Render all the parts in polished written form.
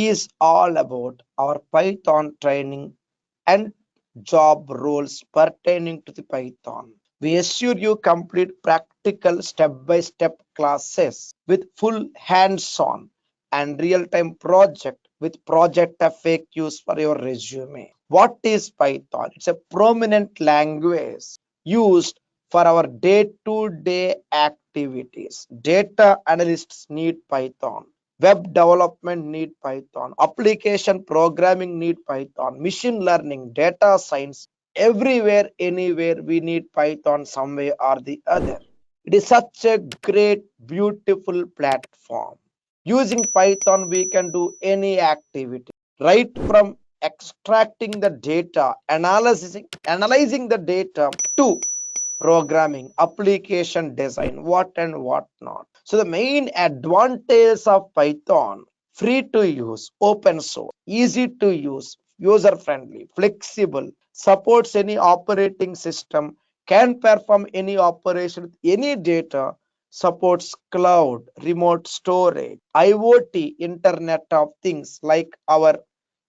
is all about our Python training and job roles pertaining to the Python. We assure you complete practical step-by-step classes with full hands-on and real-time project with project FAQs for your resume. What is Python? It's a prominent language used for our day-to-day activities. Data analysts need Python. Web development need Python. Application programming need Python. Machine learning, data science, everywhere, anywhere, we need Python some way or the other. It is such a great, beautiful platform. Using Python, we can do any activity, right from extracting the data, analyzing the data, to programming, application design, what and what not. So the main advantage of Python: free to use, open source, easy to use, user friendly, flexible, supports any operating system, can perform any operation with any data, supports cloud, remote storage, IoT, Internet of Things, like our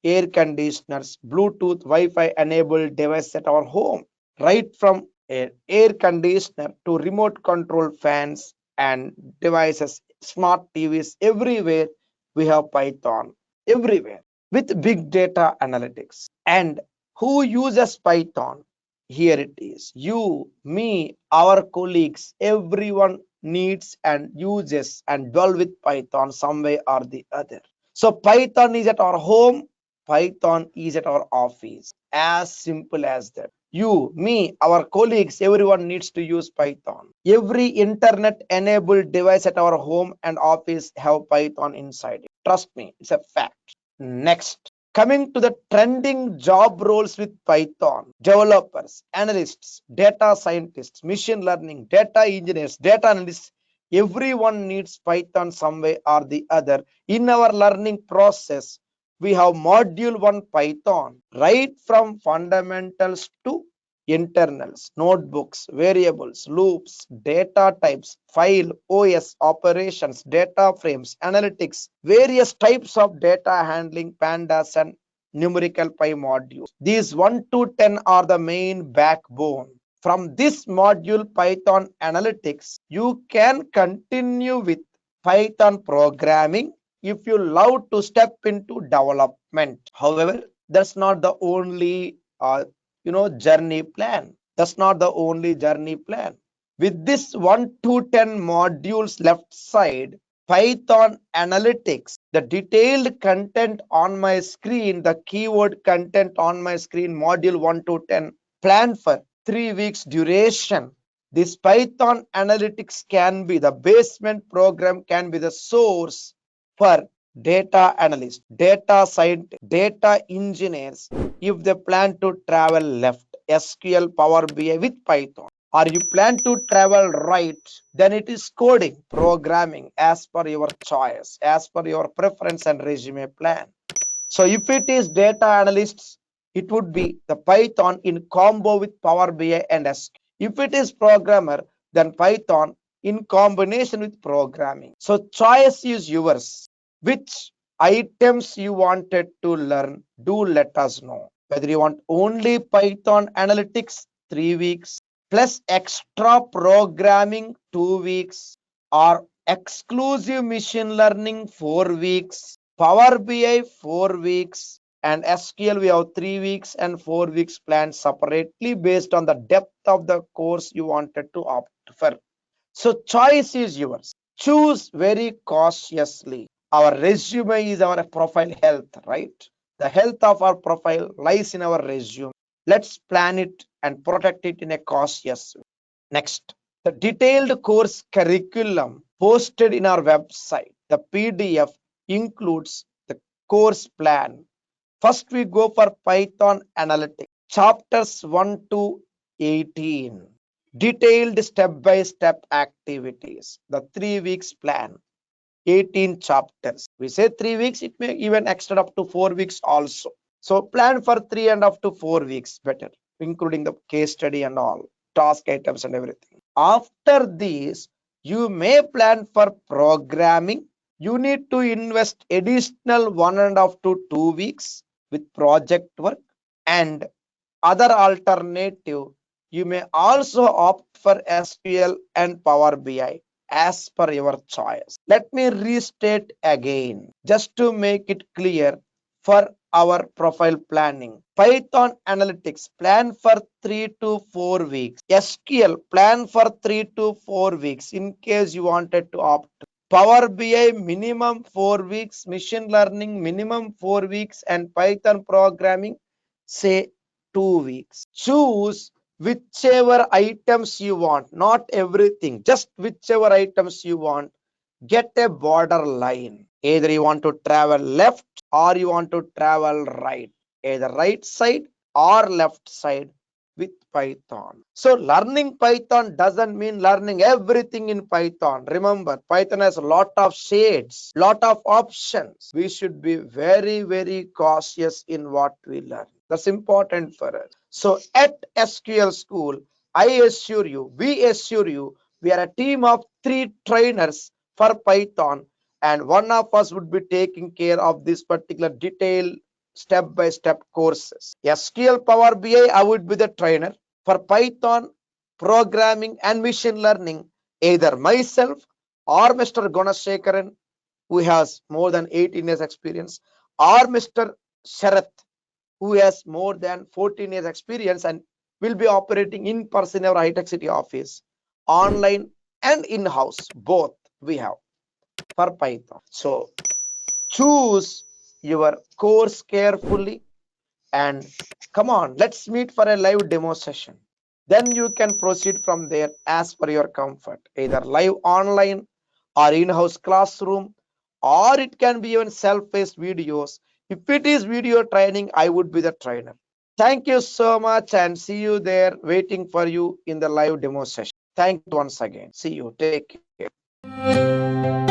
air conditioners, Bluetooth, Wi-Fi enabled device at our home, right from air conditioner to remote control fans and devices, smart TVs, everywhere we have Python, everywhere, with big data analytics. And who uses Python? Here it is. You, me, our colleagues, everyone needs and uses and dwell with Python some way or the other. So Python is at our home, Python is at our office. As simple as that. You, me, our colleagues, everyone needs to use Python. Every internet enabled device at our home and office have Python inside it. Trust me, it's a fact. Next, coming to the trending job roles with Python: developers, analysts, data scientists, machine learning, data engineers, data analysts. Everyone needs Python some way or the other. In our learning process, we have module 1 Python, right from fundamentals to internals, notebooks, variables, loops, data types, file, OS, operations, data frames, analytics, various types of data handling, pandas, and numerical pi modules. These 1 to 10 are the main backbone. From this module, Python analytics, you can continue with Python programming if you love to step into development. However, that's not the only journey plan. That's not the only journey plan. With this 1 to 10 modules left side, Python analytics, the detailed content on my screen, the keyword content on my screen, module 1 to 10, plan for 3 weeks duration. This Python analytics can be the basement program, can be the source for data analysts, data scientists, data engineers, if they plan to travel left, SQL Power BI with Python. Or you plan to travel right, then it is coding, programming, as per your choice, as per your preference and resume plan. So if it is data analysts, it would be the Python in combo with Power BI and SQL. If it is programmer, then Python in combination with programming. So choice is yours. Which items you wanted to learn, do let us know. Whether you want only Python analytics 3 weeks plus extra programming 2 weeks, or exclusive machine learning 4 weeks, Power BI 4 weeks, and SQL we have 3 weeks and 4 weeks planned separately based on the depth of the course you wanted to opt for. So choice is yours. Choose very cautiously. Our resume is our profile health, right? The health of our profile lies in our resume. Let's plan it and protect it in a cautious way. Next, the detailed course curriculum posted in our website. The PDF includes the course plan. First, we go for Python analytics, chapters 1 to 18. Detailed step-by-step activities. The 3 weeks plan. 18 chapters. We say 3 weeks, it may even extend up to 4 weeks also. So plan for 3.5 to 4 weeks better, including the case study and all, task items and everything. After this, you may plan for programming you need to invest additional 1.5 to 2 weeks with project work, and other alternative, you may also opt for SQL and Power BI as per your choice. Let me restate again just to make it clear for our profile planning. Python Analytics plan for 3 to 4 weeks. SQL plan for 3 to 4 weeks in case you wanted to opt. Power BI minimum 4 weeks, machine learning minimum 4 weeks, and Python programming say 2 weeks. Choose whichever items you want, not everything, just whichever items you want. Get a border line. Either you want to travel left or you want to travel right, either right side or left side with Python. So learning Python doesn't mean learning everything in Python. Remember, Python has a lot of shades, lot of options. We should be very, very cautious in what we learn. That's important for us. So at SQL School, we assure you, we are a team of 3 trainers for Python, and one of us would be taking care of this particular detailed step-by-step courses. SQL Power BI, I would be the trainer. For Python, programming and machine learning, either myself or Mr. Gunasekaran, who has more than 18 years experience, or Mr. Sharath, who has more than 14 years experience and will be operating in person in our high-tech city office, online and in-house, both we have for Python. So choose your course carefully and come on, let's meet for a live demo session. Then you can proceed from there as per your comfort, either live online or in-house classroom, or it can be even self-paced videos. If it is video training, I would be the trainer. Thank you so much and see you there waiting for you in the live demo session. Thank you once again. See you. Take care.